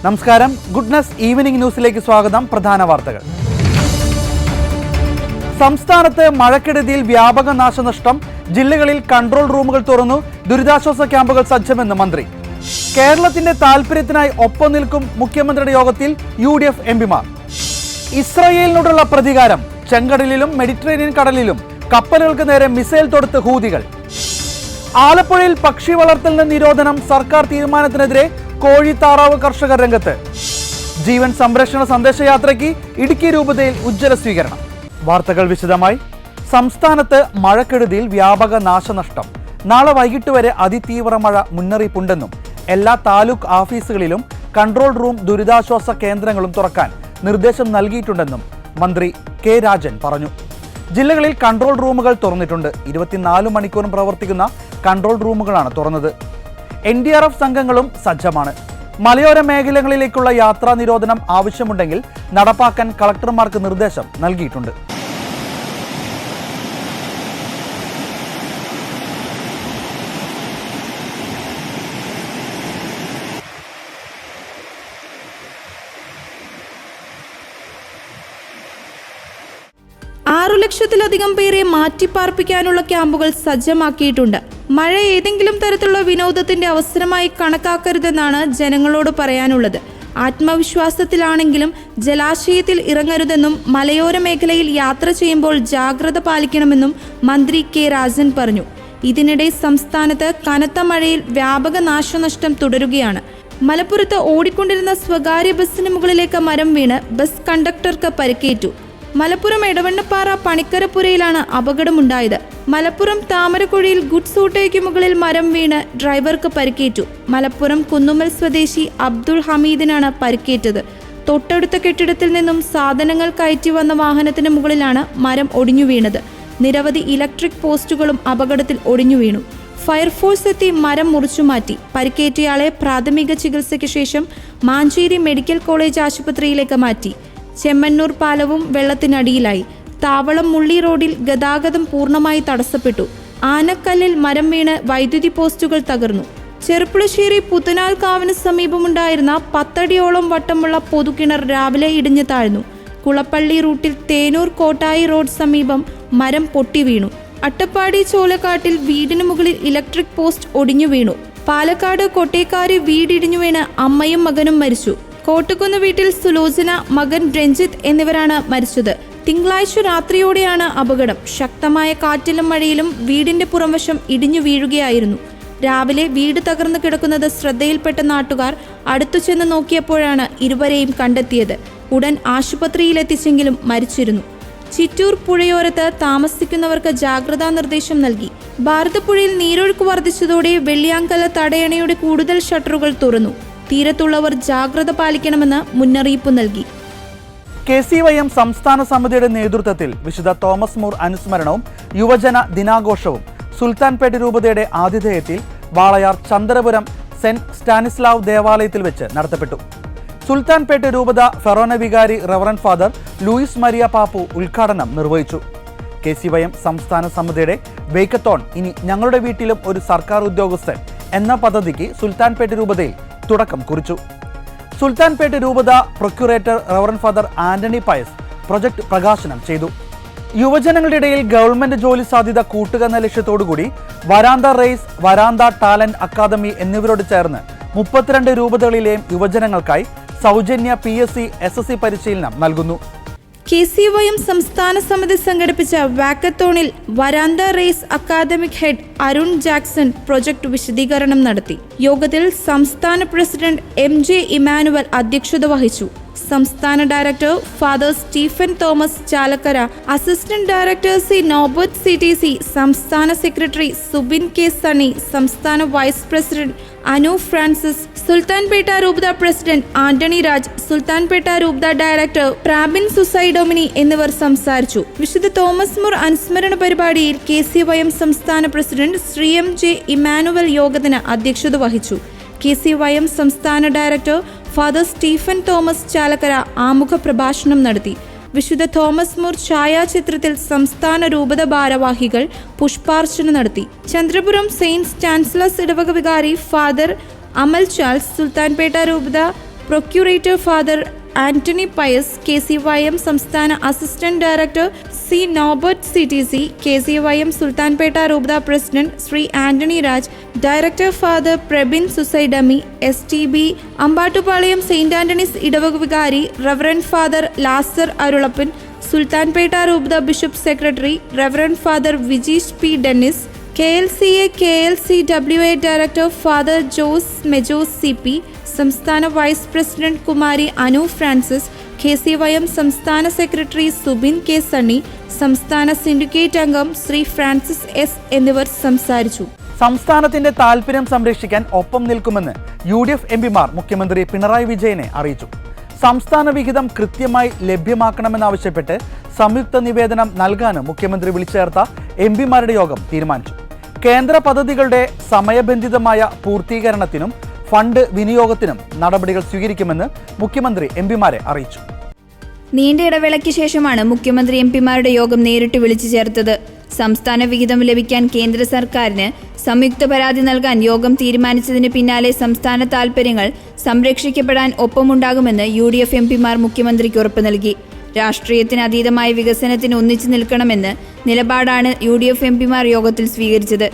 നമസ്കാരം. Goodness evening ന്യൂസിലേക്ക് സ്വാഗതം. പ്രധാന വാർത്തകൾ. സംസ്ഥാനത്ത് മഴക്കെടുതിയിൽ വ്യാപക നാശനഷ്ടം. ജില്ലകളിൽ കൺട്രോൾ റൂമുകൾ തുറന്നു. ദുരിതാശ്വാസ ക്യാമ്പുകൾ സജ്ജമെന്ന് മന്ത്രി. കേരളത്തിന്റെ താൽപര്യത്തിനായി ഒപ്പം നിൽക്കും മുഖ്യമന്ത്രിയുടെ യോഗത്തിൽ UDF എംപിമാർ. ഇസ്രായേലിനോടുള്ള പ്രതികാരം. ചെങ്കടലിലും മെഡിറ്ററേനിയൻ കടലിലും കപ്പലുകൾക്ക് നേരെ മിസൈൽ തൊടുത്ത് ഹൂതികൾ. ആലപ്പുഴയിൽ പക്ഷി വളർത്തലിന് നിരോധനം. സർക്കാർ തീരുമാനത്തിനെതിരെ കോഴി താറാവ് കർഷകർ രംഗത്ത്. ജീവൻ സംരക്ഷണ സന്ദേശയാത്രയ്ക്ക് ഇടുക്കി രൂപതയിൽ ഉജ്ജ്വല സ്വീകരണം. വാർത്തകൾ വിശദമായി. സംസ്ഥാനത്ത് മഴക്കെടുതിയിൽ വ്യാപക നാശനഷ്ടം. നാളെ വൈകിട്ട് വരെ അതിതീവ്ര മഴ മുന്നറിയിപ്പുണ്ടെന്നും എല്ലാ താലൂക്ക് ഓഫീസുകളിലും കൺട്രോൾ റൂം ദുരിതാശ്വാസ കേന്ദ്രങ്ങളും തുറക്കാൻ നിർദ്ദേശം നൽകിയിട്ടുണ്ടെന്നും മന്ത്രി കെ രാജൻ പറഞ്ഞു. ജില്ലകളിൽ കൺട്രോൾ റൂമുകൾ തുറന്നിട്ടുണ്ട്. 24 മണിക്കൂറും പ്രവർത്തിക്കുന്ന കൺട്രോൾ റൂമുകളാണ് തുറന്നത്. NDRF സംഘങ്ങളും സജ്ജമാണ്. മലയോര മേഖലകളിലേക്കുള്ള യാത്രാ നിരോധനം ആവശ്യമുണ്ടെങ്കിൽ നടപ്പാക്കാൻ കളക്ടർമാർക്ക് നിർദ്ദേശം നൽകിയിട്ടുണ്ട്. ലക്ഷത്തിലധികം പേരെ മാറ്റിപ്പാർപ്പിക്കാനുള്ള ക്യാമ്പുകൾ സജ്ജമാക്കിയിട്ടുണ്ട്. മഴ ഏതെങ്കിലും തരത്തിലുള്ള വിനോദത്തിന്റെ അവസരമായി കണക്കാക്കരുതെന്നാണ് ജനങ്ങളോട് പറയാനുള്ളത്. ആത്മവിശ്വാസത്തിലാണെങ്കിലും ജലാശയത്തിൽ ഇറങ്ങരുതെന്നും മലയോര മേഖലയിൽ യാത്ര ചെയ്യുമ്പോൾ ജാഗ്രത പാലിക്കണമെന്നും മന്ത്രി കെ രാജൻ പറഞ്ഞു. ഇതിനിടെ സംസ്ഥാനത്ത് കനത്ത മഴയിൽ വ്യാപക നാശനഷ്ടം തുടരുകയാണ്. മലപ്പുറത്ത് ഓടിക്കൊണ്ടിരുന്ന സ്വകാര്യ ബസ്സിന് മുകളിലേക്ക് മരം വീണ് ബസ് കണ്ടക്ടർക്ക് പരിക്കേറ്റു. മലപ്പുറം എടവണ്ണപ്പാറ പണിക്കരപ്പുരയിലാണ് അപകടമുണ്ടായത്. മലപ്പുറം താമരക്കുഴിയിൽ ഗുഡ്സ് ഓട്ടോയ്ക്ക് മുകളിൽ മരം വീണ് ഡ്രൈവർക്ക് പരിക്കേറ്റു. മലപ്പുറം കുന്നുമ്മൽ സ്വദേശി അബ്ദുൾ ഹമീദിനാണ് പരിക്കേറ്റത്. തൊട്ടടുത്ത കെട്ടിടത്തിൽ നിന്നും സാധനങ്ങൾ കയറ്റി വന്ന വാഹനത്തിന് മുകളിലാണ് മരം ഒടിഞ്ഞു വീണത്. നിരവധി ഇലക്ട്രിക് പോസ്റ്റുകളും അപകടത്തിൽ ഒടിഞ്ഞു വീണു. ഫയർഫോഴ്സ് എത്തി മരം മുറിച്ചുമാറ്റി. പരിക്കേറ്റയാളെ പ്രാഥമിക ചികിത്സയ്ക്ക് ശേഷം മാഞ്ചേരി മെഡിക്കൽ കോളേജ് ആശുപത്രിയിലേക്ക് മാറ്റി. ചെമ്മന്നൂർ പാലവും വെള്ളത്തിനടിയിലായി. താവളം മുള്ളി റോഡിൽ ഗതാഗതം പൂർണ്ണമായി തടസ്സപ്പെട്ടു. ആനക്കല്ലിൽ മരം വീണ് വൈദ്യുതി പോസ്റ്റുകൾ തകർന്നു. ചെറുപ്പുളശ്ശേരി പുത്തനാൽ കാവിന് സമീപമുണ്ടായിരുന്ന 10 അടിയോളം വട്ടമുള്ള പൊതുകിണർ രാവിലെ ഇടിഞ്ഞു താഴ്ന്നു. കുളപ്പള്ളി റൂട്ടിൽ തേനൂർ കോട്ടായി റോഡ് സമീപം മരം പൊട്ടി വീണു. അട്ടപ്പാടി ചോലക്കാട്ടിൽ വീടിന് മുകളിൽ ഇലക്ട്രിക് പോസ്റ്റ് ഒടിഞ്ഞു വീണു. പാലക്കാട് കൊട്ടേക്കാരി വീടിടിഞ്ഞു വീണ് അമ്മയും മകനും മരിച്ചു. കോട്ടുകുന്ന് വീട്ടിൽ സുലോചന, മകൻ രഞ്ജിത്ത് എന്നിവരാണ് മരിച്ചത്. തിങ്കളാഴ്ച രാത്രിയോടെയാണ് അപകടം. ശക്തമായ കാറ്റിലും മഴയിലും വീടിന്റെ പുറംവശം ഇടിഞ്ഞു വീഴുകയായിരുന്നു. രാവിലെ വീട് തകർന്നു കിടക്കുന്നത് ശ്രദ്ധയിൽപ്പെട്ട നാട്ടുകാർ അടുത്തു ചെന്ന് നോക്കിയപ്പോഴാണ് ഇരുവരെയും കണ്ടെത്തിയത്. ഉടൻ ആശുപത്രിയിലെത്തിച്ചെങ്കിലും മരിച്ചിരുന്നു. ചിറ്റൂർ പുഴയോരത്ത് താമസിക്കുന്നവർക്ക് ജാഗ്രതാ നിർദ്ദേശം നൽകി. ഭാരതപ്പുഴയിൽ നീരൊഴുക്ക് വർദ്ധിച്ചതോടെ വെള്ളിയാങ്കല തടയണയുടെ കൂടുതൽ ഷട്ടറുകൾ തുറന്നു. തീരത്തുള്ളവർ ജാഗ്രത പാലിക്കണമെന്ന് മുന്നറിയിപ്പ് നൽകി. KCYM സംസ്ഥാന സമിതിയുടെ നേതൃത്വത്തിൽ വിശുദ്ധ തോമസ് മൂർ അനുസ്മരണവും യുവജന ദിനാഘോഷവും സുൽത്താൻപേട്ട രൂപതയുടെ ആതിഥേയത്തിൽ വാളയാർ ചന്ദ്രപുരം സെന്റ് സ്റ്റാനിസ്ലാവ് ദേവാലയത്തിൽ വെച്ച് നടത്തപ്പെട്ടു. സുൽത്താൻപേട്ട രൂപത ഫെറോന വികാരി reverend father Louis Maria Pappu ഉദ്ഘാടനം നിർവഹിച്ചു. KCYM സംസ്ഥാന സമിതിയുടെ വെയ്ക്കത്തോൺ ഇനി ഞങ്ങളുടെ വീട്ടിലും ഒരു സർക്കാർ ഉദ്യോഗസ്ഥൻ എന്ന പദ്ധതിക്ക് സുൽത്താൻപേട്ട രൂപതയിൽ തുടക്കം കുറിച്ചു. സുൽത്താൻപേട്ട രൂപത procurator reverend father Antony Pius project പ്രകാശനം ചെയ്തു. യുവജനങ്ങളുടെ ഇടയിൽ ഗവൺമെന്റ് ജോലി സാധ്യത കൂട്ടുക എന്ന ലക്ഷ്യത്തോടുകൂടി വരാന്ത റേസ്, വരാന്ത ടാലന്റ് അക്കാദമി എന്നിവരോട് ചേർന്ന് 32 രൂപതകളിലെയും യുവജനങ്ങൾക്കായി സൗജന്യ PSC SSC പരിശീലനം നൽകുന്നു. KCYM സംസ്ഥാന സമിതി സംഘടിപ്പിച്ച വാക്കത്തോണിൽ വരാന്ത race academic head Arun Jackson project വിശദീകരണം നടത്തി. യോഗത്തിൽ സംസ്ഥാന പ്രസിഡന്റ് MJ ഇമാനുവൽ അധ്യക്ഷത വഹിച്ചു. സംസ്ഥാന director father Stephen Thomas Chalakkara, assistant director C. Norbert CTC, സംസ്ഥാന സെക്രട്ടറി സുബിൻ K. സണ്ണി, സംസ്ഥാന vice president Anu Francis, Sultanpet രൂപത പ്രസിഡന്റ് ആന്റണി രാജ്, സുൽത്താൻപേട്ട രൂപത ഡയറക്ടർ പ്രാബിൻ സുസൈ ഡൊമിനി എന്നിവർ സംസാരിച്ചു. വിശുദ്ധ തോമസ് മൂർ അനുസ്മരണ പരിപാടിയിൽ KCYM സംസ്ഥാന പ്രസിഡന്റ് ശ്രീ MJ ഇമാനുവൽ യോഗത്തിന് അധ്യക്ഷത വഹിച്ചു. KCYM സംസ്ഥാന director father Stephen Thomas Chalakkara ആമുഖ പ്രഭാഷണം നടത്തി. വിശുദ്ധ തോമസ് മൂർ ഛായാചിത്രത്തിൽ സംസ്ഥാന രൂപത ഭാരവാഹികൾ പുഷ്പാർച്ചന നടത്തി. ചന്ദ്രപുരം സെയിന്റ് സ്റ്റാൻസ്ലസ് ഇടവക വികാരി ഫാദർ അമൽ ചാൾസ്, സുൽത്താൻപേട്ട രൂപത procurator father Antony Pius, KCYM സംസ്ഥാന assistant director C Norbert CTC, KCYM Sultanpet രൂപത president Shri Antony Raj, director father Prabin സുസൈഡമി, STB അമ്പാട്ടുപാളയം സെയിന്റ് ആന്റണീസ് ഇടവക വികാരി reverend father Lazar Arulappan, Sultanpet രൂപത bishop secretary reverend father Vijeesh P. Dennis, KLCA KLCWA director father Jose മെജോസ് CP, സംസ്ഥാന vice president കുമാരി Anu Francis, KCYM സംസ്ഥാന secretary Subin K. Sunny, സംസ്ഥാന സിൻഡിക്കേറ്റ് അംഗം ശ്രീ ഫ്രാൻസിസ് S. എന്നിവർ സംസാരിച്ചു. സംസ്ഥാനത്തിന്റെ താൽപര്യം സംരക്ഷിക്കാൻ ഒപ്പം നിൽക്കുമെന്ന് UDF MPമാർ മുഖ്യമന്ത്രി പിണറായി വിജയനെ അറിയിച്ചു. സംസ്ഥാന വിഹിതം കൃത്യമായി ലഭ്യമാക്കണമെന്നാവശ്യപ്പെട്ട് സംയുക്ത നിവേദനം നൽകാനും മുഖ്യമന്ത്രി വിളിച്ചു ചേർത്ത MPമാരുടെ യോഗം തീരുമാനിച്ചു. കേന്ദ്ര പദ്ധതികളുടെ സമയബന്ധിതമായ പൂർത്തീകരണത്തിനും ഫണ്ട് വിനിയോഗത്തിനും നടപടികൾ സ്വീകരിക്കുമെന്ന് മുഖ്യമന്ത്രി MPമാരെ അറിയിച്ചു. നീണ്ട ഇടവേളയ്ക്ക് ശേഷമാണ് മുഖ്യമന്ത്രി MPമാരുടെ യോഗം നേരിട്ട് വിളിച്ചു ചേർത്തത്. സംസ്ഥാന വിഹിതം ലഭിക്കാൻ കേന്ദ്ര സർക്കാരിന് സംയുക്ത പരാതി നൽകാൻ യോഗം തീരുമാനിച്ചതിന് പിന്നാലെ സംസ്ഥാന താൽപര്യങ്ങൾ സംരക്ഷിക്കപ്പെടാൻ ഒപ്പമുണ്ടാകുമെന്ന് UDF MPമാർ മുഖ്യമന്ത്രിക്ക് ഉറപ്പ് നൽകി. രാഷ്ട്രീയത്തിന് അതീതമായ വികസനത്തിന് ഒന്നിച്ചു നിൽക്കണമെന്ന് നിലപാടാണ് UDF MPമാർ യോഗത്തിൽ സ്വീകരിച്ചത്.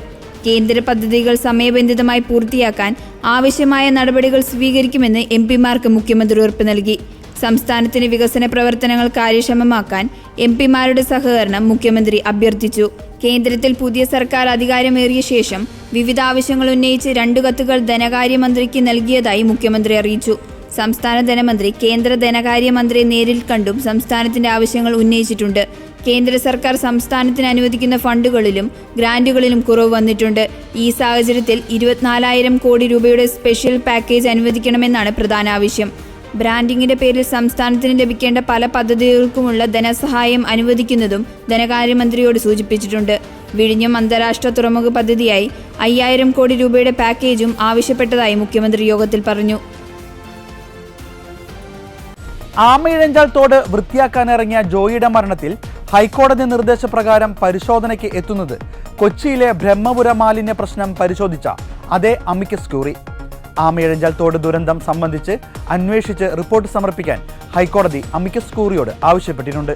കേന്ദ്ര പദ്ധതികൾ സമയബന്ധിതമായി പൂർത്തിയാക്കാൻ ആവശ്യമായ നടപടികൾ സ്വീകരിക്കുമെന്ന് MPമാർക്ക് മുഖ്യമന്ത്രി ഉറപ്പ് നൽകി. സംസ്ഥാനത്തിന് വികസന പ്രവർത്തനങ്ങൾ കാര്യക്ഷമമാക്കാൻ MPമാരുടെ സഹകരണം മുഖ്യമന്ത്രി അഭ്യർത്ഥിച്ചു. കേന്ദ്രത്തിൽ പുതിയ സർക്കാർ അധികാരമേറിയ ശേഷം വിവിധ ആവശ്യങ്ങൾ ഉന്നയിച്ച് 2 കത്തുകൾ ധനകാര്യമന്ത്രിക്ക് നൽകിയതായി മുഖ്യമന്ത്രി അറിയിച്ചു. സംസ്ഥാന ധനമന്ത്രി കേന്ദ്ര ധനകാര്യമന്ത്രിയെ നേരിൽ കണ്ടും സംസ്ഥാനത്തിന്റെ ആവശ്യങ്ങൾ ഉന്നയിച്ചിട്ടുണ്ട്. കേന്ദ്ര സർക്കാർ സംസ്ഥാനത്തിന് അനുവദിക്കുന്ന ഫണ്ടുകളിലും ഗ്രാന്റുകളിലും കുറവ് വന്നിട്ടുണ്ട്. ഈ സാഹചര്യത്തിൽ 24,000 കോടി രൂപയുടെ സ്പെഷ്യൽ പാക്കേജ് അനുവദിക്കണമെന്നാണ് പ്രധാന ആവശ്യം. ബ്രാൻഡിങ്ങിന്റെ പേരിൽ സംസ്ഥാനത്തിന് ലഭിക്കേണ്ട പല പദ്ധതികൾക്കുമുള്ള ധനസഹായം അനുവദിക്കുന്നതും ധനകാര്യമന്ത്രിയോട് സൂചിപ്പിച്ചിട്ടുണ്ട്. വിഴിഞ്ഞം അന്താരാഷ്ട്ര തുറമുഖ പദ്ധതിയായി 5,000 കോടി രൂപയുടെ പാക്കേജും ആവശ്യപ്പെട്ടതായി മുഖ്യമന്ത്രി യോഗത്തിൽ പറഞ്ഞു. ആമയിഴഞ്ചാൽ തോട് വൃത്തിയാക്കാനിറങ്ങിയ ജോയിയുടെ മരണത്തിൽ ഹൈക്കോടതി നിർദ്ദേശപ്രകാരം പരിശോധനയ്ക്ക് എത്തുന്നത് കൊച്ചിയിലെ ബ്രഹ്മപുര മാലിന്യ പ്രശ്നം പരിശോധിച്ച അതേ അമിക്കസ് ക്യൂറി. ആമയിഴഞ്ചാൽ തോട് ദുരന്തം സംബന്ധിച്ച് അന്വേഷിച്ച് റിപ്പോർട്ട് സമർപ്പിക്കാൻ ഹൈക്കോടതി അമിക്കസ് ക്യൂറിയോട് ആവശ്യപ്പെട്ടിട്ടുണ്ട്.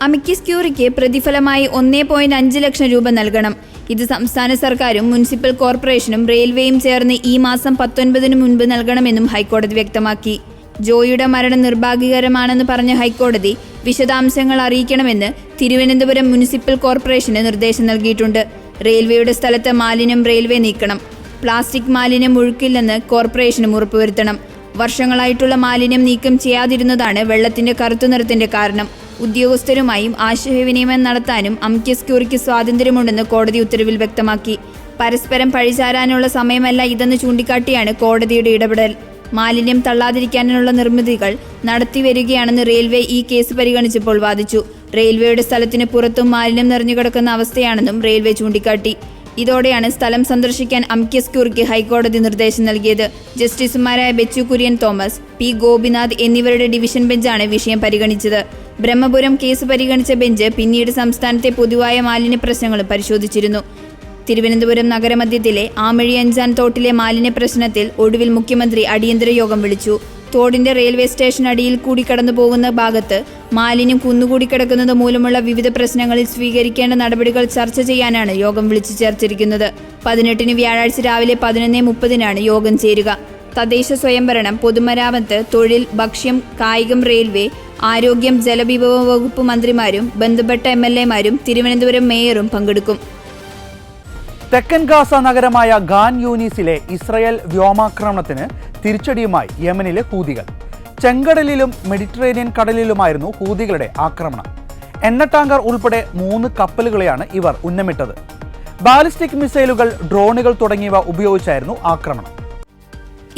അമിക്കസ് ക്യൂറിക്ക് പ്രതിഫലമായി 1.5 ലക്ഷം രൂപ നൽകണം. ഇത് സംസ്ഥാന സർക്കാരും മുനിസിപ്പൽ കോർപ്പറേഷനും റെയിൽവേയും ചേർന്ന് ഈ മാസം 19 മുൻപ് നൽകണമെന്നും ഹൈക്കോടതി വ്യക്തമാക്കി. ജോയിയുടെ മരണം നിർഭാഗ്യകരമാണെന്ന് പറഞ്ഞ ഹൈക്കോടതി വിശദാംശങ്ങൾ അറിയിക്കണമെന്ന് തിരുവനന്തപുരം മുനിസിപ്പൽ കോർപ്പറേഷന് നിർദ്ദേശം നൽകിയിട്ടുണ്ട്. റെയിൽവേയുടെ സ്ഥലത്ത് മാലിന്യം റെയിൽവേ നീക്കണം. പ്ലാസ്റ്റിക് മാലിന്യം ഒഴുക്കില്ലെന്ന് കോർപ്പറേഷനും ഉറപ്പുവരുത്തണം. വർഷങ്ങളായിട്ടുള്ള മാലിന്യം നീക്കം ചെയ്യാതിരുന്നതാണ് വെള്ളത്തിന്റെ കറുത്ത നിറത്തിന്റെ കാരണം. ഉദ്യോഗസ്ഥരുമായും ആശയവിനിമയം നടത്താനും അമിക്കസ് ക്യൂറിക്ക് സ്വാതന്ത്ര്യമുണ്ടെന്ന് കോടതി ഉത്തരവിൽ വ്യക്തമാക്കി. പരസ്പരം പഴിചാരാനുള്ള സമയമല്ല ഇതെന്ന് ചൂണ്ടിക്കാട്ടിയാണ് കോടതിയുടെ ഇടപെടൽ. മാലിന്യം തള്ളാതിരിക്കാനുള്ള നിർമ്മിതികൾ നടത്തിവരികയാണെന്ന് റെയിൽവേ ഈ കേസ് പരിഗണിച്ചപ്പോൾ വാദിച്ചു. റെയിൽവേയുടെ സ്ഥലത്തിന് പുറത്തും മാലിന്യം നിറഞ്ഞുകിടക്കുന്ന അവസ്ഥയാണെന്നും റെയിൽവേ ചൂണ്ടിക്കാട്ടി. ഇതോടെയാണ് സ്ഥലം സന്ദർശിക്കാൻ അമിക്കസ് ക്യൂറിക്ക് ഹൈക്കോടതി നിർദ്ദേശം നൽകിയത്. ജസ്റ്റിസുമാരായ ബെച്ചു കുര്യൻ തോമസ്, P. ഗോപിനാഥ് എന്നിവരുടെ ഡിവിഷൻ ബെഞ്ചാണ് വിഷയം പരിഗണിച്ചത്. ബ്രഹ്മപുരം കേസ് പരിഗണിച്ച ബെഞ്ച് പിന്നീട് സംസ്ഥാനത്തെ പൊതുവായ മാലിന്യ പ്രശ്നങ്ങളും പരിശോധിച്ചിരുന്നു. തിരുവനന്തപുരം നഗരമധ്യത്തിലെ ആമഴിയഞ്ചാൻ തോട്ടിലെ മാലിന്യ പ്രശ്നത്തിൽ ഒടുവിൽ മുഖ്യമന്ത്രി അടിയന്തര യോഗം വിളിച്ചു. തോടിന്റെ റെയിൽവേ സ്റ്റേഷൻ അടിയിൽ കൂടി കടന്നു പോകുന്ന ഭാഗത്ത് മാലിന്യം കുന്നുകൂടി കിടക്കുന്നത് മൂലമുള്ള വിവിധ പ്രശ്നങ്ങളിൽ സ്വീകരിക്കേണ്ട നടപടികൾ ചർച്ച ചെയ്യാനാണ് യോഗം വിളിച്ചു ചേർത്തിരിക്കുന്നത്. 18 വ്യാഴാഴ്ച രാവിലെ 11:30 യോഗം ചേരുക. തദ്ദേശ സ്വയംഭരണം, പൊതുമരാമത്ത്, തൊഴിൽ, ഭക്ഷ്യം, കായികം, റെയിൽവേ, ആരോഗ്യം, ജലവിഭവ വകുപ്പ് മന്ത്രിമാരും ബന്ധപ്പെട്ട MLAമാരും തിരുവനന്തപുരം മേയറും പങ്കെടുക്കും. തെക്കൻ ഗാസ നഗരമായ ഖാൻ യൂനീസിലെ ഇസ്രയേൽ വ്യോമാക്രമണത്തിന് തിരിച്ചടിയുമായി യമനിലെ ഹൂതികൾ. ചെങ്കടലിലും മെഡിറ്ററേനിയൻ കടലിലുമായിരുന്നു ഹൂതികളുടെ ആക്രമണം. എണ്ണ ടാങ്കർ ഉൾപ്പെടെ 3 കപ്പലുകളെയാണ് ഇവർ ഉന്നമിട്ടത്. ബാലിസ്റ്റിക് മിസൈലുകൾ, ഡ്രോണുകൾ തുടങ്ങിയവ ഉപയോഗിച്ചായിരുന്നു ആക്രമണം.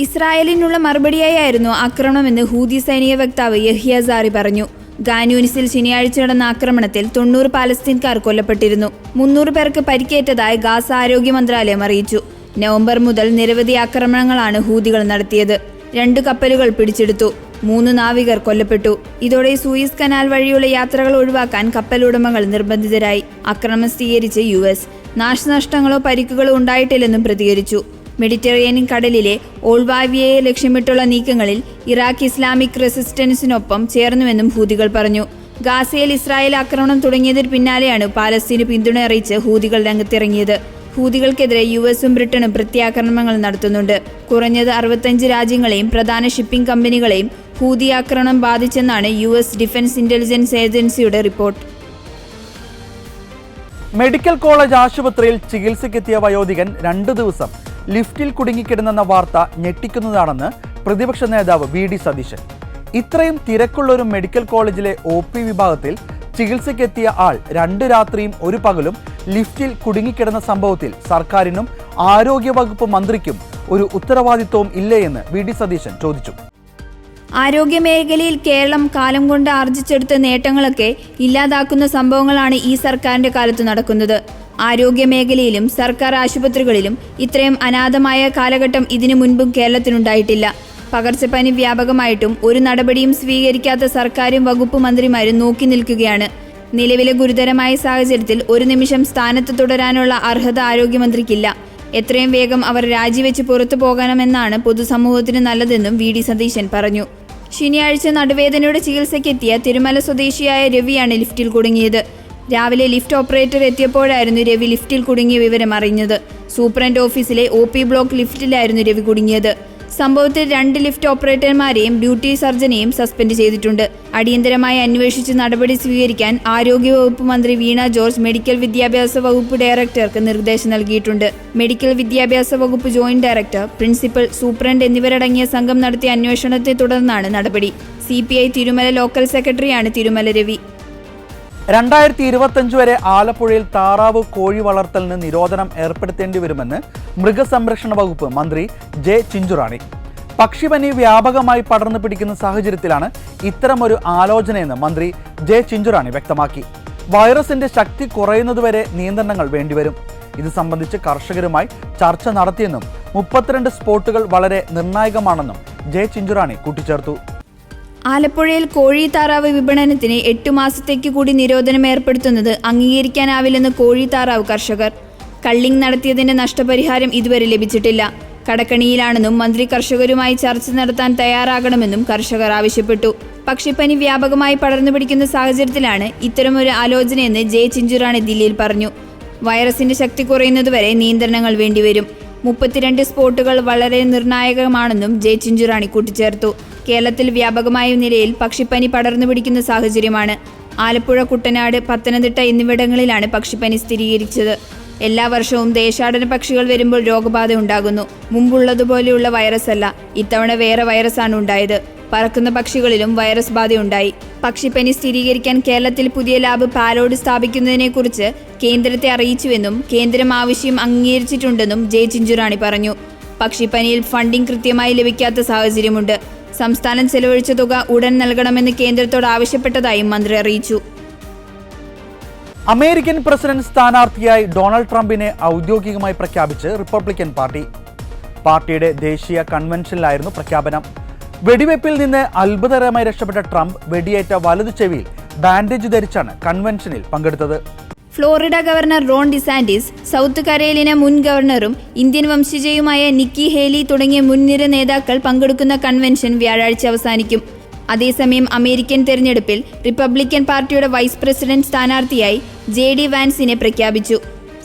ഇസ്രായേലിനുള്ള മറുപടിയായിരുന്നു ആക്രമണമെന്ന് ഹൂതി സൈനിക വക്താവ് യഹ്യ സാറി പറഞ്ഞു. ഖാൻ യൂനിസിൽ ശനിയാഴ്ച നടന്ന ആക്രമണത്തിൽ 90 പാലസ്തീൻകാർ കൊല്ലപ്പെട്ടിരുന്നു. 300 പേർക്ക് പരിക്കേറ്റതായി ഗാസ ആരോഗ്യ മന്ത്രാലയം അറിയിച്ചു. നവംബർ മുതൽ നിരവധി ആക്രമണങ്ങളാണ് ഹൂതികൾ നടത്തിയത്. 2 കപ്പലുകൾ പിടിച്ചെടുത്തു. 3 നാവികർ കൊല്ലപ്പെട്ടു. ഇതോടെ സൂയിസ് കനാൽ വഴിയുള്ള യാത്രകൾ ഒഴിവാക്കാൻ കപ്പലുടമകൾ നിർബന്ധിതരായി. ആക്രമണം സ്ഥിരീകരിച്ച് US നാശനഷ്ടങ്ങളോ പരിക്കുകളോ ഉണ്ടായിട്ടില്ലെന്നും പ്രതികരിച്ചു. മെഡിറ്ററേനിയൻ കടലിലെ ഓൾവാവിയയെ ലക്ഷ്യമിട്ടുള്ള നീക്കങ്ങളിൽ ഇറാഖ് ഇസ്ലാമിക് റെസിസ്റ്റൻസിനൊപ്പം ചേർന്നുവെന്നും ഹൂതികൾ പറഞ്ഞു. ഗാസയിൽ ഇസ്രായേൽ ആക്രമണം തുടങ്ങിയതിന് പിന്നാലെയാണ് പാലസ്തീന് പിന്തുണ അറിയിച്ച് ഹൂതികൾ രംഗത്തിറങ്ങിയത്. ഹൂതികൾക്കെതിരെ യുഎസും ബ്രിട്ടനും പ്രത്യാക്രമണങ്ങൾ നടത്തുന്നുണ്ട്. കുറഞ്ഞത് 65 രാജ്യങ്ങളെയും പ്രധാന ഷിപ്പിംഗ് കമ്പനികളെയും ഹൂതി ആക്രമണം ബാധിച്ചെന്നാണ് US ഡിഫൻസ് ഇന്റലിജൻസ് ഏജൻസിയുടെ റിപ്പോർട്ട്. മെഡിക്കൽ കോളേജ് ആശുപത്രിയിൽ ചികിത്സയ്ക്കെത്തിയ വയോധികൻ 2 ദിവസം ലിഫ്റ്റിൽ കുടുങ്ങിക്കിടന്നെന്ന വാർത്ത ഞെട്ടിക്കുന്നതാണെന്ന് പ്രതിപക്ഷ നേതാവ് VD സതീശൻ. ഇത്രയും തിരക്കുള്ള ഒരു മെഡിക്കൽ കോളേജിലെ OP വിഭാഗത്തിൽ ചികിത്സയ്ക്കെത്തിയ ആൾ 2 രാത്രിയും 1 പകലും ലിഫ്റ്റിൽ കുടുങ്ങിക്കിടന്ന സംഭവത്തിൽ സർക്കാരിനും ആരോഗ്യവകുപ്പ് മന്ത്രിക്കും ഒരു ഉത്തരവാദിത്വവും ഇല്ലേ എന്ന് VD സതീശൻ ചോദിച്ചു. ആരോഗ്യമേഖലയിൽ കേരളം കാലം കൊണ്ട് ആർജിച്ചെടുത്ത നേട്ടങ്ങളൊക്കെ ഇല്ലാതാക്കുന്ന സംഭവങ്ങളാണ് ഈ സർക്കാരിന്റെ കാലത്ത് നടക്കുന്നത്. ആരോഗ്യമേഖലയിലും സർക്കാർ ആശുപത്രികളിലും ഇത്രയും അനാഥമായ കാലഘട്ടം ഇതിനു മുൻപും കേരളത്തിനുണ്ടായിട്ടില്ല. പകർച്ചപ്പനി വ്യാപകമായിട്ടും ഒരു നടപടിയും സ്വീകരിക്കാത്ത സർക്കാരും വകുപ്പ് മന്ത്രിമാരും നോക്കി നിൽക്കുകയാണ്. നിലവിലെ ഗുരുതരമായ സാഹചര്യത്തിൽ ഒരു നിമിഷം സ്ഥാനത്ത് തുടരാനുള്ള അർഹത ആരോഗ്യമന്ത്രിക്കില്ല. എത്രയും വേഗം അവർ രാജിവെച്ച് പുറത്തു പോകണമെന്നാണ് പൊതുസമൂഹത്തിന് നല്ലതെന്നും VD സതീശൻ പറഞ്ഞു. ശനിയാഴ്ച നടുവേദനയുടെ ചികിത്സയ്ക്കെത്തിയ തിരുമല സ്വദേശിയായ രവിയാണ് ലിഫ്റ്റിൽ കുടുങ്ങിയത്. രാവിലെ ലിഫ്റ്റ് ഓപ്പറേറ്റർ എത്തിയപ്പോഴായിരുന്നു രവി ലിഫ്റ്റിൽ കുടുങ്ങിയ വിവരം അറിഞ്ഞത്. സൂപ്രണ്ട് ഓഫീസിലെ OP ബ്ലോക്ക് ലിഫ്റ്റിലായിരുന്നു രവി കുടുങ്ങിയത്. സംഭവത്തിൽ 2 ലിഫ്റ്റ് ഓപ്പറേറ്റർമാരെയും ഡ്യൂട്ടി സർജനെയും സസ്പെൻഡ് ചെയ്തിട്ടുണ്ട്. അടിയന്തരമായി അന്വേഷിച്ച് നടപടി സ്വീകരിക്കാൻ ആരോഗ്യവകുപ്പ് മന്ത്രി വീണ ജോർജ് മെഡിക്കൽ വിദ്യാഭ്യാസ വകുപ്പ് ഡയറക്ടർക്ക് നിർദ്ദേശം നൽകിയിട്ടുണ്ട്. മെഡിക്കൽ വിദ്യാഭ്യാസ വകുപ്പ് ജോയിന്റ് ഡയറക്ടർ, പ്രിൻസിപ്പൽ, സൂപ്രണ്ട് എന്നിവരടങ്ങിയ സംഘം നടത്തിയ അന്വേഷണത്തെ തുടർന്നാണ് നടപടി. CPI തിരുമല ലോക്കൽ സെക്രട്ടറിയാണ് തിരുമല രവി. 2025 വരെ ആലപ്പുഴയിൽ താറാവ് കോഴി വളർത്തലിന് നിരോധനം ഏർപ്പെടുത്തേണ്ടി വരുമെന്ന് മൃഗസംരക്ഷണ വകുപ്പ് മന്ത്രി ജെ ചിഞ്ചുറാണി. പക്ഷിപ്പനി വ്യാപകമായി പടർന്നു പിടിക്കുന്ന സാഹചര്യത്തിലാണ് ഇത്തരമൊരു ആലോചനയെന്ന് മന്ത്രി ജെ ചിഞ്ചുറാണി വ്യക്തമാക്കി. വൈറസിന്റെ ശക്തി കുറയുന്നതുവരെ നിയന്ത്രണങ്ങൾ വേണ്ടിവരും. ഇത് സംബന്ധിച്ച് കർഷകരുമായി ചർച്ച നടത്തിയെന്നും 32 സ്പോട്ടുകൾ വളരെ നിർണായകമാണെന്നും ജെ ചിഞ്ചുറാണി കൂട്ടിച്ചേർത്തു. ആലപ്പുഴയിൽ കോഴി താറാവ് വിപണനത്തിന് 8 മാസത്തേക്ക് കൂടി നിരോധനം ഏർപ്പെടുത്തുന്നത് അംഗീകരിക്കാനാവില്ലെന്ന് കോഴി താറാവ് കർഷകർ. കള്ളിങ് നടത്തിയതിന്റെ നഷ്ടപരിഹാരം ഇതുവരെ ലഭിച്ചിട്ടില്ല. കടക്കണിയിലാണെന്നും മന്ത്രി കർഷകരുമായി ചർച്ച നടത്താൻ തയ്യാറാകണമെന്നും കർഷകർ ആവശ്യപ്പെട്ടു. പക്ഷിപ്പനി വ്യാപകമായി പടർന്നു പിടിക്കുന്ന സാഹചര്യത്തിലാണ് ഇത്തരമൊരു ആലോചനയെന്ന് ജെ ചിഞ്ചുറാണി ദില്ലിയിൽ പറഞ്ഞു. വൈറസിന്റെ ശക്തി കുറയുന്നതുവരെ നിയന്ത്രണങ്ങൾ വേണ്ടിവരും. 32 സ്പോട്ടുകൾ വളരെ നിർണായകമാണെന്നും ജെ ചിഞ്ചുറാണി കൂട്ടിച്ചേർത്തു. കേരളത്തിൽ വ്യാപകമായ നിലയിൽ പക്ഷിപ്പനി പടർന്നു പിടിക്കുന്ന സാഹചര്യമാണ്. ആലപ്പുഴ, കുട്ടനാട്, പത്തനംതിട്ട എന്നിവിടങ്ങളിലാണ് പക്ഷിപ്പനി സ്ഥിരീകരിച്ചത്. എല്ലാ വർഷവും ദേശാടന പക്ഷികൾ വരുമ്പോൾ രോഗബാധ ഉണ്ടാകുന്നു. മുമ്പുള്ളതുപോലെയുള്ള വൈറസ് അല്ല, ഇത്തവണ വേറെ വൈറസാണ് ഉണ്ടായത്. പറക്കുന്ന പക്ഷികളിലും വൈറസ് ബാധയുണ്ടായി. പക്ഷിപ്പനി സ്ഥിരീകരിക്കാൻ കേരളത്തിൽ പുതിയ ലാബ് പാലോട് സ്ഥാപിക്കുന്നതിനെക്കുറിച്ച് കേന്ദ്രത്തെ അറിയിച്ചുവെന്നും കേന്ദ്രം ആവശ്യം അംഗീകരിച്ചിട്ടുണ്ടെന്നും ജെ ചിഞ്ചുറാണി പറഞ്ഞു. പക്ഷിപ്പനിയിൽ ഫണ്ടിംഗ് കൃത്യമായി ലഭിക്കാത്ത സാഹചര്യമുണ്ട്. സംസ്ഥാനം ചെലവഴിച്ച തുക ഉടൻ നൽകണമെന്ന് കേന്ദ്രത്തോട് ആവശ്യപ്പെട്ടതായും മന്ത്രി അറിയിച്ചു. അമേരിക്കൻ പ്രസിഡന്റ് സ്ഥാനാർത്ഥിയായി ഡൊണാൾഡ് ട്രംപിനെ ഔദ്യോഗികമായി പ്രഖ്യാപിച്ച് റിപ്പബ്ലിക്കൻ പാർട്ടി. പാർട്ടിയുടെ ദേശീയ കൺവെൻഷനിലായിരുന്നു പ്രഖ്യാപനം. വെടിവയ്പിൽ നിന്ന് അത്ഭുതകരമായി രക്ഷപ്പെട്ട ട്രംപ് വെടിയേറ്റ വലതു ചെവിയിൽ ബാൻഡേജ് ധരിച്ചാണ് കൺവെൻഷനിൽ പങ്കെടുത്തത്. Florida governor Ron DeSantis, South Carolina മുൻ ഗവർണറും ഇന്ത്യൻ വംശജയുമായ നിക്കി ഹേലി തുടങ്ങിയ മുൻനിര നേതാക്കൾ പങ്കെടുക്കുന്ന കൺവെൻഷൻ വ്യാഴാഴ്ച അവസാനിക്കും. അതേസമയം അമേരിക്കൻ തെരഞ്ഞെടുപ്പിൽ റിപ്പബ്ലിക്കൻ പാർട്ടിയുടെ വൈസ് പ്രസിഡന്റ് സ്ഥാനാർത്ഥിയായി JD വാൻസിനെ പ്രഖ്യാപിച്ചു.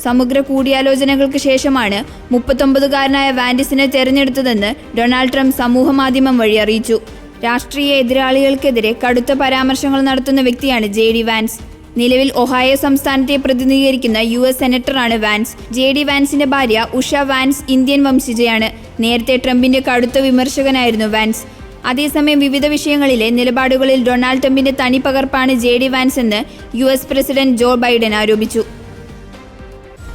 സമഗ്ര കൂടിയാലോചനകൾക്ക് ശേഷമാണ് 39-കാരനായ വാൻസിനെ തെരഞ്ഞെടുത്തതെന്ന് ഡൊണാൾഡ് ട്രംപ് സമൂഹമാധ്യമം വഴി അറിയിച്ചു. രാഷ്ട്രീയ എതിരാളികൾക്കെതിരെ കടുത്ത പരാമർശങ്ങൾ നടത്തുന്ന വ്യക്തിയാണ് JD വാൻസ്. നിലവിൽ ഒഹായോ സംസ്ഥാനത്തെ പ്രതിനിധീകരിക്കുന്ന US സെനറ്ററാണ് വാൻസ്. JD വാൻസിന്റെ ഭാര്യ ഉഷ വാൻസ് ഇന്ത്യൻ വംശജയാണ്. നേരത്തെ ട്രംപിന്റെ കടുത്ത വിമർശകനായിരുന്നു വാൻസ്. അതേസമയം വിവിധ വിഷയങ്ങളിലെ നിലപാടുകളിൽ ഡൊണാൾഡ് ട്രംപിന്റെ തനിപ്പകർപ്പാണ് JD വാൻസ് എന്ന് US പ്രസിഡന്റ് ജോ ബൈഡൻ ആരോപിച്ചു.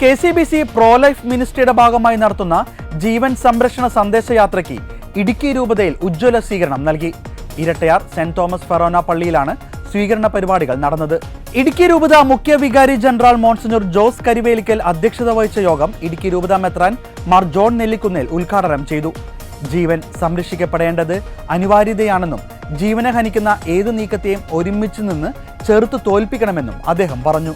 KCBC പ്രോ ലൈഫ് മിനിസ്ട്രിയുടെ ഭാഗമായി നടത്തുന്ന ജീവൻ സംരക്ഷണ സന്ദേശയാത്രയ്ക്ക് ഇടുക്കി രൂപതയിൽ ഉജ്ജ്വല സ്വീകരണം നൽകി. ഇരട്ടയാർ സെന്റ് തോമസ് ഫെറോന പള്ളിയിലാണ് സ്വീകരണ പരിപാടികൾ നടന്നത്. ഇടുക്കി രൂപത മുഖ്യ വികാരി ജനറൽ മോൺസിഞ്ഞർ ജോസ് കരിവേലിക്കൽ അധ്യക്ഷത വഹിച്ച യോഗം ഇടുക്കി രൂപത മെത്രാൻ മാർ ജോൺ നെല്ലിക്കുന്നേൽ ഉദ്ഘാടനം ചെയ്തു. ജീവൻ സംരക്ഷിക്കപ്പെടേണ്ടത് അനിവാര്യതയാണെന്നും ജീവനെ ഹനിക്കുന്ന ഏതു നീക്കത്തെയും ഒരുമിച്ച് നിന്ന് ചെറുത്തു തോൽപ്പിക്കണമെന്നും അദ്ദേഹം പറഞ്ഞു.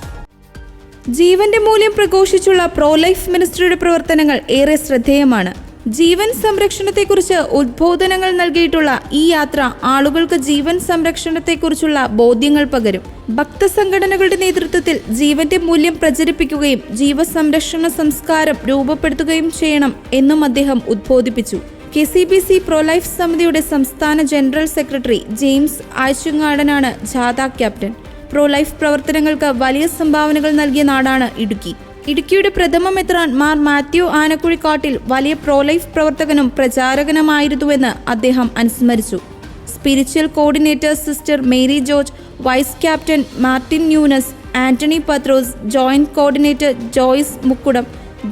ജീവന്റെ മൂല്യം പ്രഘോഷിച്ചുള്ള പ്രോ ലൈഫ് മിനിസ്ട്രിയുടെ പ്രവർത്തനങ്ങൾ ഏറെ ശ്രദ്ധേയമാണ്. ജീവൻ സംരക്ഷണത്തെക്കുറിച്ച് ഉദ്ബോധനങ്ങൾ നൽകിയിട്ടുള്ള ഈ യാത്ര ആളുകൾക്ക് ജീവൻ സംരക്ഷണത്തെക്കുറിച്ചുള്ള ബോധ്യങ്ങൾ പകരും. ഭക്തസംഘടനകളുടെ നേതൃത്വത്തിൽ ജീവന്റെ മൂല്യം പ്രചരിപ്പിക്കുകയും ജീവസംരക്ഷണ സംസ്കാരം രൂപപ്പെടുത്തുകയും ചെയ്യണം എന്നും അദ്ദേഹം ഉദ്ബോധിപ്പിച്ചു. KCBC പ്രോ-ലൈഫ് സമിതിയുടെ സംസ്ഥാന ജനറൽ സെക്രട്ടറി ജെയിംസ് ആഴ്ചങ്ങാടനാണ് ജാഥ ക്യാപ്റ്റൻ. പ്രോ-ലൈഫ് പ്രവർത്തനങ്ങൾക്ക് വലിയ സംഭാവനകൾ നൽകിയ നാടാണ് ഇടുക്കി. ഇടുക്കിയുടെ പ്രഥമ മെത്രാൻ മാർ മാത്യു ആനക്കുഴിക്കാട്ടിൽ വലിയ പ്രോ-ലൈഫ് പ്രവർത്തകനും പ്രചാരകനുമായിരുന്നുവെന്ന് അദ്ദേഹം അനുസ്മരിച്ചു. Spiritual coordinator sister Mary George, vice captain Martin Nunes, Antony പത്രോസ്, joint coordinator Joyce Mukkudam,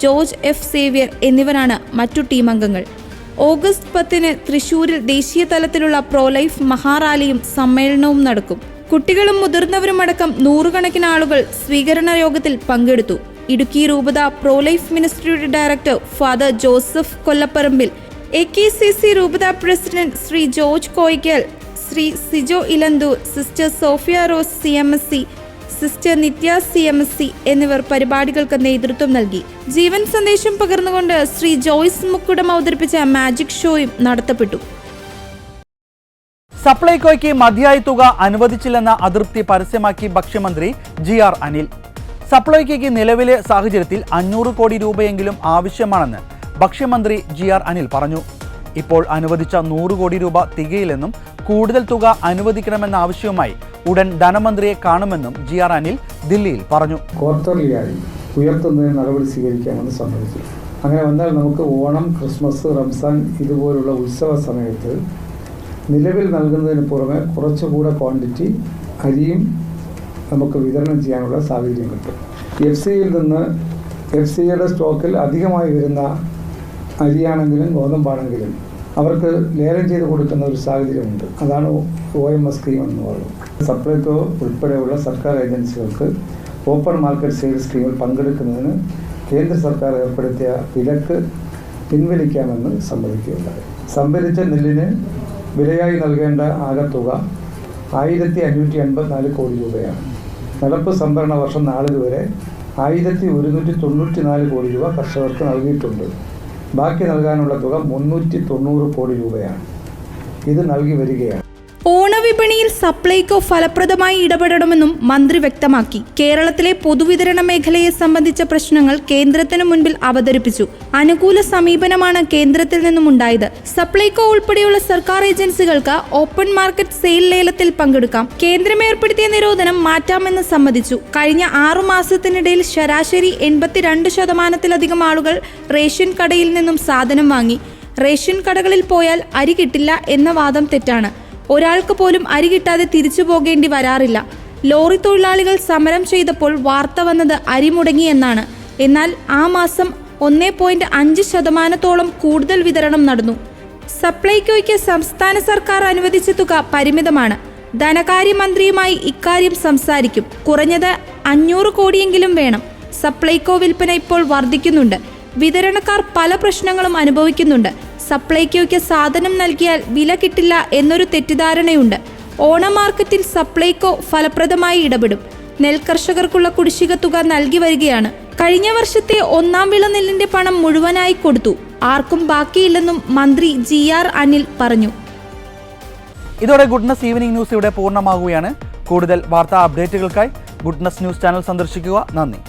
George F Xavier എന്നിവരാണ് മറ്റു ടീം അംഗങ്ങൾ. ഓഗസ്റ്റ് 10 തൃശൂരിൽ ദേശീയ തലത്തിലുള്ള പ്രോ-ലൈഫ് മഹാറാലിയും സമ്മേളനവും നടക്കും. കുട്ടികളും മുതിർന്നവരുമടക്കം നൂറുകണക്കിന് ആളുകൾ സ്വീകരണ യോഗത്തിൽ പങ്കെടുത്തു. ഇടുക്കി രൂപത പ്രോ-ലൈഫ് മിനിസ്ട്രിയുടെ director father Joseph Kollapparambil, AKCC രൂപത president Shri George Koyickal, Shri Sijo Elanthoor, sister Sophia Rose CMSC, sister Nithya CMSC എന്നിവർ പരിപാടികൾക്ക് നേതൃത്വം നൽകി. ജീവൻ സന്ദേശം പകർന്നുകൊണ്ട് ശ്രീ ജോയ്സ് മുക്കുടം അവതരിപ്പിച്ച മാജിക് ഷോയും നടത്തപ്പെട്ടു. സപ്ലൈകോയ്ക്ക് മതിയായ തുക അനുവദിച്ചില്ലെന്ന അതൃപ്തി പരസ്യമാക്കി ഭക്ഷ്യമന്ത്രി GR അനിൽ. സപ്ലൈകോയ്ക്ക് നിലവിലെ സാഹചര്യത്തിൽ 500 കോടി രൂപയെങ്കിലും ആവശ്യമാണെന്ന് ഭക്ഷ്യമന്ത്രി GR അനിൽ പറഞ്ഞു. ഇപ്പോൾ അനുവദിച്ച 100 കോടി രൂപ തികയില്ലെന്നും കൂടുതൽ തുക അനുവദിക്കണമെന്ന ആവശ്യവുമായി ഉടൻ ധനമന്ത്രിയെ കാണുമെന്നും GR അനിൽ ദില്ലിയിൽ പറഞ്ഞു. ക്വാർട്ടർലിയായി ഉയർത്തുന്നതിന് നടപടി സ്വീകരിക്കാമെന്ന് സമ്മതിച്ചു. അങ്ങനെ വന്നാൽ നമുക്ക് ഓണം, ക്രിസ്മസ്, റംസാൻ ഇതുപോലുള്ള ഉത്സവ സമയത്ത് നിലവിൽ നൽകുന്നതിന് പുറമെ കുറച്ചുകൂടെ ക്വാണ്ടിറ്റി അരിയും നമുക്ക് വിതരണം ചെയ്യാനുള്ള സാഹചര്യം കിട്ടും. FCയിൽ നിന്ന് FCയുടെ സ്റ്റോക്കിൽ അധികമായി വരുന്ന അരിയാണെങ്കിലും ഗോതമ്പാണെങ്കിലും അവർക്ക് ലേലം ചെയ്ത് കൊടുക്കുന്ന ഒരു സാഹചര്യമുണ്ട്. അതാണ് OMS സ്കീം എന്ന് പറയുന്നത്. സപ്ലൈകോ ഉൾപ്പെടെയുള്ള സർക്കാർ ഏജൻസികൾക്ക് ഓപ്പൺ മാർക്കറ്റ് സെയിൽ സ്കീമിൽ പങ്കെടുക്കുന്നതിന് കേന്ദ്ര സർക്കാർ ഏർപ്പെടുത്തിയ വിലക്ക് പിൻവലിക്കാമെന്ന് സമ്മതിക്കുകയുണ്ടായി. സംഭരിച്ച നെല്ലിന് വിലയായി നൽകേണ്ട ആകെ തുക 1584 കോടി രൂപയാണ്. നടപ്പ് സംഭരണ വർഷം നാളിതുവരെ 1194 കോടി രൂപ കർഷകർക്ക് നൽകിയിട്ടുണ്ട്. ബാക്കി നൽകാനുള്ള തുക 390 കോടി രൂപയാണ്. ഇത് നൽകി വരികയാണ്. ഓണവിപണിയിൽ സപ്ലൈകോ ഫലപ്രദമായി ഇടപെടണമെന്നും മന്ത്രി വ്യക്തമാക്കി. കേരളത്തിലെ പൊതുവിതരണ മേഖലയെ സംബന്ധിച്ച പ്രശ്നങ്ങൾ കേന്ദ്രത്തിനു മുൻപിൽ അവതരിപ്പിച്ചു. അനുകൂല സമീപനമാണ് കേന്ദ്രത്തിൽ നിന്നും ഉണ്ടായത്. സപ്ലൈകോ ഉൾപ്പെടെയുള്ള സർക്കാർ ഏജൻസികൾക്ക് ഓപ്പൺ മാർക്കറ്റ് സെയിൽ ലേലത്തിൽ പങ്കെടുക്കാം. കേന്ദ്രം ഏർപ്പെടുത്തിയ നിരോധനം മാറ്റാമെന്ന് സമ്മതിച്ചു. കഴിഞ്ഞ 6 മാസത്തിനിടയിൽ ശരാശരി 82% ആളുകൾ റേഷൻ കടയിൽ നിന്നും സാധനം വാങ്ങി. റേഷൻ കടകളിൽ പോയാൽ അരി കിട്ടില്ല എന്ന വാദം തെറ്റാണ്. ഒരാൾക്ക് പോലും അരി കിട്ടാതെ തിരിച്ചു പോകേണ്ടി വരാറില്ല. ലോറി തൊഴിലാളികൾ സമരം ചെയ്തപ്പോൾ വാർത്ത വന്നത് അരി മുടങ്ങി എന്നാണ്. എന്നാൽ ആ മാസം 1.5% കൂടുതൽ വിതരണം നടന്നു. സപ്ലൈകോയ്ക്ക് സംസ്ഥാന സർക്കാർ അനുവദിച്ച തുക പരിമിതമാണ്. ധനകാര്യമന്ത്രിയുമായി ഇക്കാര്യം സംസാരിക്കും. കുറഞ്ഞത് 500 കോടിയെങ്കിലും വേണം. സപ്ലൈകോ വിൽപ്പന ഇപ്പോൾ വർദ്ധിക്കുന്നുണ്ട്. വിതരണക്കാർ പല പ്രശ്നങ്ങളും അനുഭവിക്കുന്നുണ്ട്. സപ്ലൈകോയ്ക്ക് സാധനം നൽകിയാൽ വില കിട്ടില്ല എന്നൊരു തെറ്റിദ്ധാരണയുണ്ട്. ഓണ മാർക്കറ്റിൽ സപ്ലൈകോ ഫലപ്രദമായി ഇടപെടും. നെൽകർഷകർക്കുള്ള കുടിശ്ശിക തുക നൽകി വരികയാണ്. കഴിഞ്ഞ വർഷത്തെ 1ാം വിള നെല്ലിന്റെ പണം മുഴുവനായി കൊടുത്തു. ആർക്കും ബാക്കിയില്ലെന്നും മന്ത്രി GR അനിൽ പറഞ്ഞു. ഇതോടെ ഗുഡ്നസ് ഈവനിംഗ് ന്യൂസ് ഇവിടെ പൂർണ്ണമാകുകയാണ്. കൂടുതൽ വാർത്താ അപ്ഡേറ്റുകൾക്കായി ഗുഡ്നസ് ന്യൂസ് ചാനൽ സന്ദർശിക്കുക. നന്ദി.